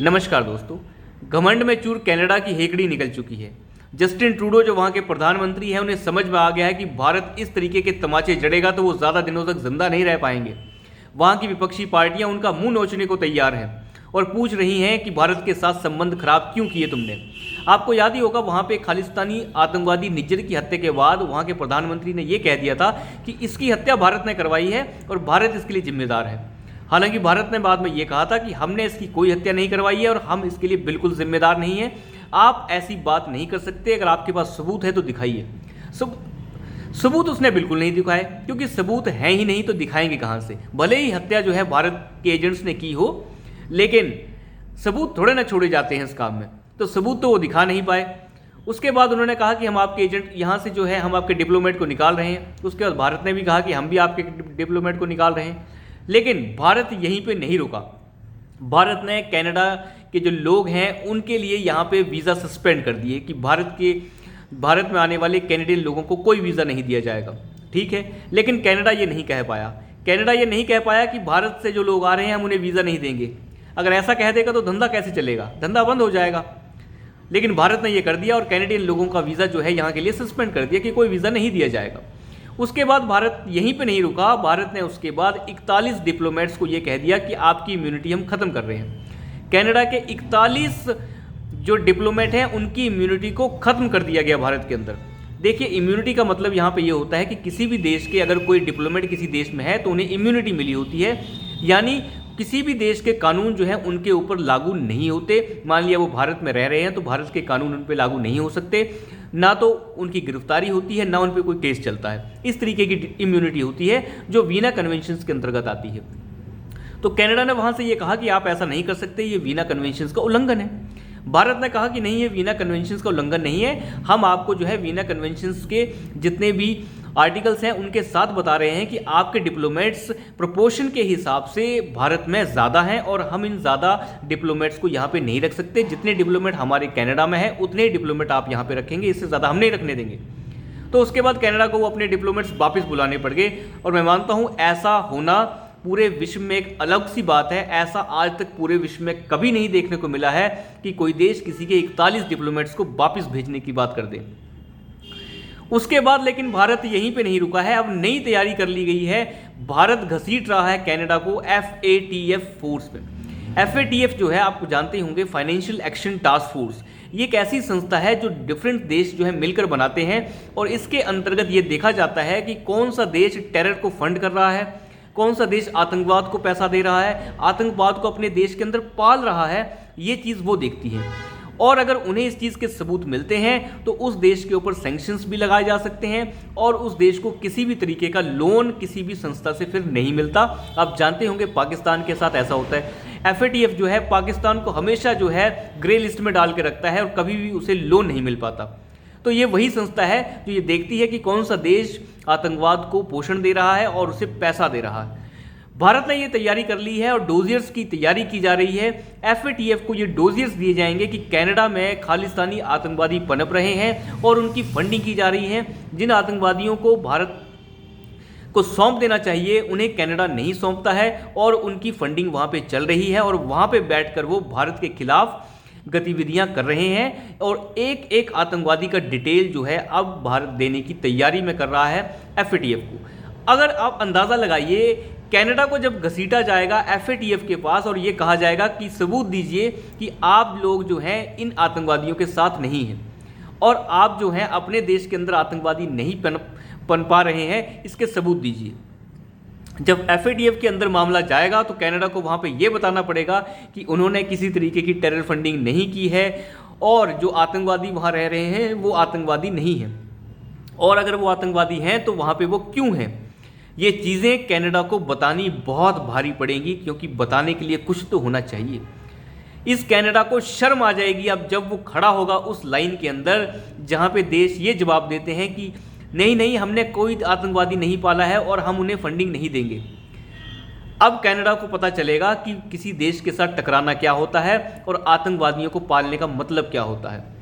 नमस्कार दोस्तों। घमंड में चूर कनाडा की हेकड़ी निकल चुकी है। जस्टिन ट्रूडो जो वहाँ के प्रधानमंत्री हैं, उन्हें समझ में आ गया है कि भारत इस तरीके के तमाचे जड़ेगा तो वो ज़्यादा दिनों तक जिंदा नहीं रह पाएंगे। वहाँ की विपक्षी पार्टियां उनका मुंह नोचने को तैयार हैं और पूछ रही हैं कि भारत के साथ संबंध खराब क्यों किए तुमने। आपको याद ही होगा, वहाँ पे खालिस्तानी आतंकवादी निज्जर की हत्या के बाद वहाँ के प्रधानमंत्री ने यह कह दिया था कि इसकी हत्या भारत ने करवाई है और भारत इसके लिए जिम्मेदार है। हालांकि भारत ने बाद में ये कहा था कि हमने इसकी कोई हत्या नहीं करवाई है और हम इसके लिए बिल्कुल जिम्मेदार नहीं हैं। आप ऐसी बात नहीं कर सकते, अगर आपके पास सबूत है तो दिखाइए। सबूत उसने बिल्कुल नहीं दिखाए, क्योंकि सबूत है ही नहीं तो दिखाएंगे कहाँ से। भले ही हत्या जो है भारत के एजेंट्स ने की हो, लेकिन सबूत थोड़े ना छोड़े जाते हैं इस काम में, तो सबूत तो वो दिखा नहीं पाए। उसके बाद उन्होंने कहा कि हम आपके एजेंट यहाँ से जो है हम आपके डिप्लोमेट को निकाल रहे हैं। उसके बाद भारत ने भी कहा कि हम भी आपके डिप्लोमेट को निकाल रहे हैं। लेकिन भारत यहीं पे नहीं रुका। भारत ने कनाडा के जो लोग हैं उनके लिए यहाँ पे वीज़ा सस्पेंड कर दिए कि भारत में आने वाले कैनेडियन लोगों को कोई वीज़ा नहीं दिया जाएगा। ठीक है, लेकिन कनाडा ये नहीं कह पाया। कनाडा ये नहीं कह पाया कि भारत से जो लोग आ रहे हैं हम उन्हें वीज़ा नहीं देंगे। अगर ऐसा कह देगा तो धंधा कैसे चलेगा, धंधा बंद हो जाएगा। लेकिन भारत ने ये कर दिया और कैनेडियन लोगों का वीज़ा जो है यहाँ के लिए सस्पेंड कर दिया कि कोई वीज़ा नहीं दिया जाएगा। उसके बाद भारत यहीं पे नहीं रुका। भारत ने उसके बाद 41 डिप्लोमेट्स को ये कह दिया कि आपकी इम्यूनिटी हम ख़त्म कर रहे हैं। कनाडा के 41 जो डिप्लोमेट हैं उनकी इम्यूनिटी को ख़त्म कर दिया गया भारत के अंदर। देखिए, इम्यूनिटी का मतलब यहाँ पे ये होता है कि किसी भी देश के अगर कोई डिप्लोमेट किसी देश में है तो उन्हें इम्यूनिटी मिली होती है, यानी किसी भी देश के कानून जो है उनके ऊपर लागू नहीं होते। मान लिया वो भारत में रह रहे हैं तो भारत के कानून उन पर लागू नहीं हो सकते, ना तो उनकी गिरफ्तारी होती है, ना उन पर कोई केस चलता है। इस तरीके की इम्यूनिटी होती है जो वीना कन्वेंशंस के अंतर्गत आती है। तो कनाडा ने वहाँ से ये कहा कि आप ऐसा नहीं कर सकते, ये वीना कन्वेंशंस का उल्लंघन है। भारत ने कहा कि नहीं, ये वीना कन्वेंशंस का उल्लंघन नहीं है, हम आपको जो है वीना कन्वेंशंस के जितने भी आर्टिकल्स हैं उनके साथ बता रहे हैं कि आपके डिप्लोमेट्स प्रोपोर्शन के हिसाब से भारत में ज़्यादा हैं और हम इन ज़्यादा डिप्लोमेट्स को यहाँ पे नहीं रख सकते। जितने डिप्लोमेट हमारे कनाडा में है उतने ही डिप्लोमेट आप यहाँ पे रखेंगे, इससे ज़्यादा हम नहीं रखने देंगे। तो उसके बाद कनाडा को वो अपने डिप्लोमेट्स वापस बुलाने पड़ गए। और मैं मानता हूँ ऐसा होना पूरे विश्व में एक अलग सी बात है। ऐसा आज तक पूरे विश्व में कभी नहीं देखने को मिला है कि कोई देश किसी के 41 डिप्लोमेट्स को वापस भेजने की बात कर दे। उसके बाद लेकिन भारत यहीं पे नहीं रुका है, अब नई तैयारी कर ली गई है। भारत घसीट रहा है कनाडा को FATF फोर्स में। FATF जो है आपको जानते होंगे, फाइनेंशियल एक्शन टास्क फोर्स। ये एक ऐसी संस्था है जो डिफरेंट देश जो है मिलकर बनाते हैं और इसके अंतर्गत ये देखा जाता है कि कौन सा देश टेरर को फंड कर रहा है, कौन सा देश आतंकवाद को पैसा दे रहा है, आतंकवाद को अपने देश के अंदर पाल रहा है। ये चीज़ वो देखती है और अगर उन्हें इस चीज़ के सबूत मिलते हैं तो उस देश के ऊपर सैंक्शंस भी लगाए जा सकते हैं और उस देश को किसी भी तरीके का लोन किसी भी संस्था से फिर नहीं मिलता। आप जानते होंगे पाकिस्तान के साथ ऐसा होता है। FATF जो है पाकिस्तान को हमेशा जो है ग्रे लिस्ट में डाल के रखता है और कभी भी उसे लोन नहीं मिल पाता। तो ये वही संस्था है जो ये देखती है कि कौन सा देश आतंकवाद को पोषण दे रहा है और उसे पैसा दे रहा है। भारत ने ये तैयारी कर ली है और डोजियर्स की तैयारी की जा रही है। FATF को ये डोजियर्स दिए जाएंगे कि कनाडा में खालिस्तानी आतंकवादी पनप रहे हैं और उनकी फंडिंग की जा रही है। जिन आतंकवादियों को भारत को सौंप देना चाहिए उन्हें कनाडा नहीं सौंपता है और उनकी फंडिंग वहाँ पे चल रही है और वहाँ पे बैठकर वो भारत के खिलाफ गतिविधियां कर रहे हैं और एक एक आतंकवादी का डिटेल जो है अब भारत देने की तैयारी में कर रहा है FATF को। अगर आप अंदाज़ा लगाइए, कनाडा को जब घसीटा जाएगा FATF के पास और ये कहा जाएगा कि सबूत दीजिए कि आप लोग जो हैं इन आतंकवादियों के साथ नहीं हैं और आप जो हैं अपने देश के अंदर आतंकवादी नहीं पनपा रहे हैं, इसके सबूत दीजिए। जब FATF के अंदर मामला जाएगा तो कनाडा को वहाँ पे ये बताना पड़ेगा कि उन्होंने किसी तरीके की टेरर फंडिंग नहीं की है और जो आतंकवादी वहाँ रह रहे हैं वो आतंकवादी नहीं हैं, और अगर वो आतंकवादी हैं तो वहाँ पे वो क्यों हैं। ये चीज़ें कनाडा को बतानी बहुत भारी पड़ेंगी, क्योंकि बताने के लिए कुछ तो होना चाहिए। इस कनाडा को शर्म आ जाएगी अब जब वो खड़ा होगा उस लाइन के अंदर जहाँ पे देश ये जवाब देते हैं कि नहीं नहीं, हमने कोई आतंकवादी नहीं पाला है और हम उन्हें फंडिंग नहीं देंगे। अब कनाडा को पता चलेगा कि किसी देश के साथ टकराना क्या होता है और आतंकवादियों को पालने का मतलब क्या होता है।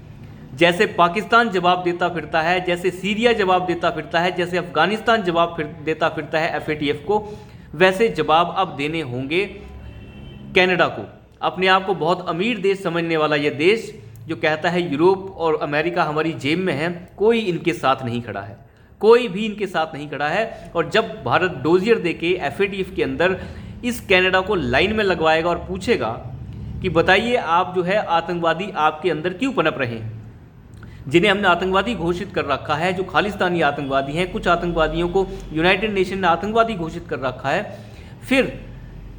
जैसे पाकिस्तान जवाब देता फिरता है, जैसे सीरिया जवाब देता फिरता है, जैसे अफगानिस्तान जवाब देता फिरता है FATF को, वैसे जवाब अब देने होंगे कनाडा को। अपने आप को बहुत अमीर देश समझने वाला यह देश जो कहता है यूरोप और अमेरिका हमारी जेब में है, कोई इनके साथ नहीं खड़ा है, कोई भी इनके साथ नहीं खड़ा है। और जब भारत डोजियर देके FATF के अंदर इस कनाडा को लाइन में लगवाएगा और पूछेगा कि बताइए आप जो है आतंकवादी आपके अंदर क्यों पनप रहे हैं, जिन्हें हमने आतंकवादी घोषित कर रखा है, जो खालिस्तानी आतंकवादी हैं, कुछ आतंकवादियों को यूनाइटेड नेशन ने आतंकवादी घोषित कर रखा है, फिर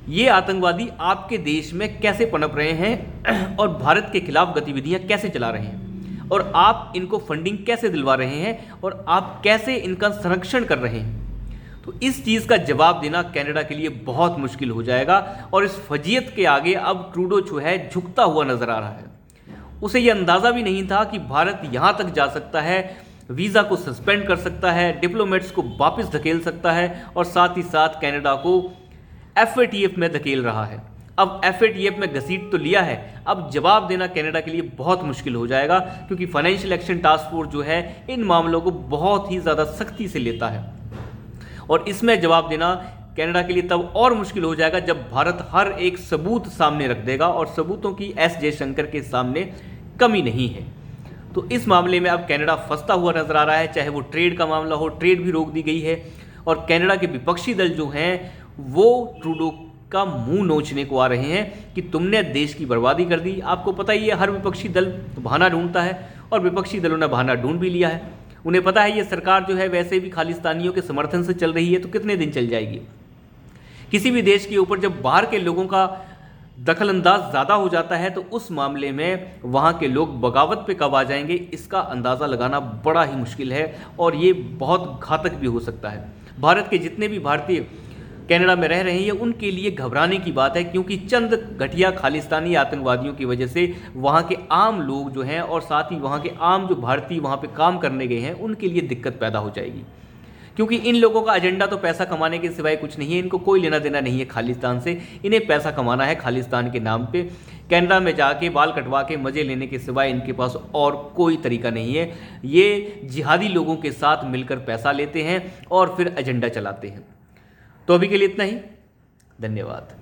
ये आतंकवादी आपके देश में कैसे पनप रहे हैं और भारत के खिलाफ गतिविधियां कैसे चला रहे हैं, और आप इनको फंडिंग कैसे दिलवा रहे हैं, और आप कैसे इनका संरक्षण कर रहे हैं। तो इस चीज़ का जवाब देना कनाडा के लिए बहुत मुश्किल हो जाएगा। और इस फजीयत के आगे अब ट्रूडो जो है झुकता हुआ नजर आ रहा है। उसे यह अंदाज़ा भी नहीं था कि भारत यहाँ तक जा सकता है, वीज़ा को सस्पेंड कर सकता है, डिप्लोमेट्स को वापस धकेल सकता है, और साथ ही साथ कनाडा को FATF में धकेल रहा है। अब FATF में घसीट तो लिया है, अब जवाब देना कनाडा के लिए बहुत मुश्किल हो जाएगा, क्योंकि फाइनेंशियल एक्शन टास्क फोर्स जो है इन मामलों को बहुत ही ज़्यादा सख्ती से लेता है। और इसमें जवाब देना कनाडा के लिए तब और मुश्किल हो जाएगा जब भारत हर एक सबूत सामने रख देगा, और सबूतों की S जयशंकर के सामने कमी नहीं है। तो इस मामले में अब कनाडा फंसता हुआ नजर आ रहा है, चाहे वो ट्रेड का मामला हो, ट्रेड भी रोक दी गई है, और कनाडा के विपक्षी दल जो हैं वो ट्रूडो का मुंह नोचने को आ रहे हैं कि तुमने देश की बर्बादी कर दी। आपको पता ही है हर विपक्षी दल बहाना ढूंढता है, और विपक्षी दलों ने बहाना ढूंढ भी लिया है। उन्हें पता है ये सरकार जो है वैसे भी खालिस्तानियों के समर्थन से चल रही है, तो कितने दिन चल जाएगी। किसी भी देश के ऊपर जब बाहर के लोगों का दखल अंदाज ज़्यादा हो जाता है, तो उस मामले में वहाँ के लोग बगावत पे कब आ जाएंगे इसका अंदाज़ा लगाना बड़ा ही मुश्किल है, और ये बहुत घातक भी हो सकता है। भारत के जितने भी भारतीय कनाडा में रह रहे हैं, उनके लिए घबराने की बात है, क्योंकि चंद घटिया खालिस्तानी आतंकवादियों की वजह से वहाँ के आम लोग जो हैं, और साथ ही वहाँ के आम जो भारतीय वहाँ पे काम करने गए हैं, उनके लिए दिक्कत पैदा हो जाएगी। क्योंकि इन लोगों का एजेंडा तो पैसा कमाने के सिवाय कुछ नहीं है, इनको कोई लेना देना नहीं है खालिस्तान से। इन्हें पैसा कमाना है खालिस्तान के नाम पे, कनाडा में जाके बाल कटवा के मज़े लेने के सिवाय इनके पास और कोई तरीका नहीं है। ये जिहादी लोगों के साथ मिलकर पैसा लेते हैं और फिर एजेंडा चलाते हैं। तो अभी के लिए इतना ही, धन्यवाद।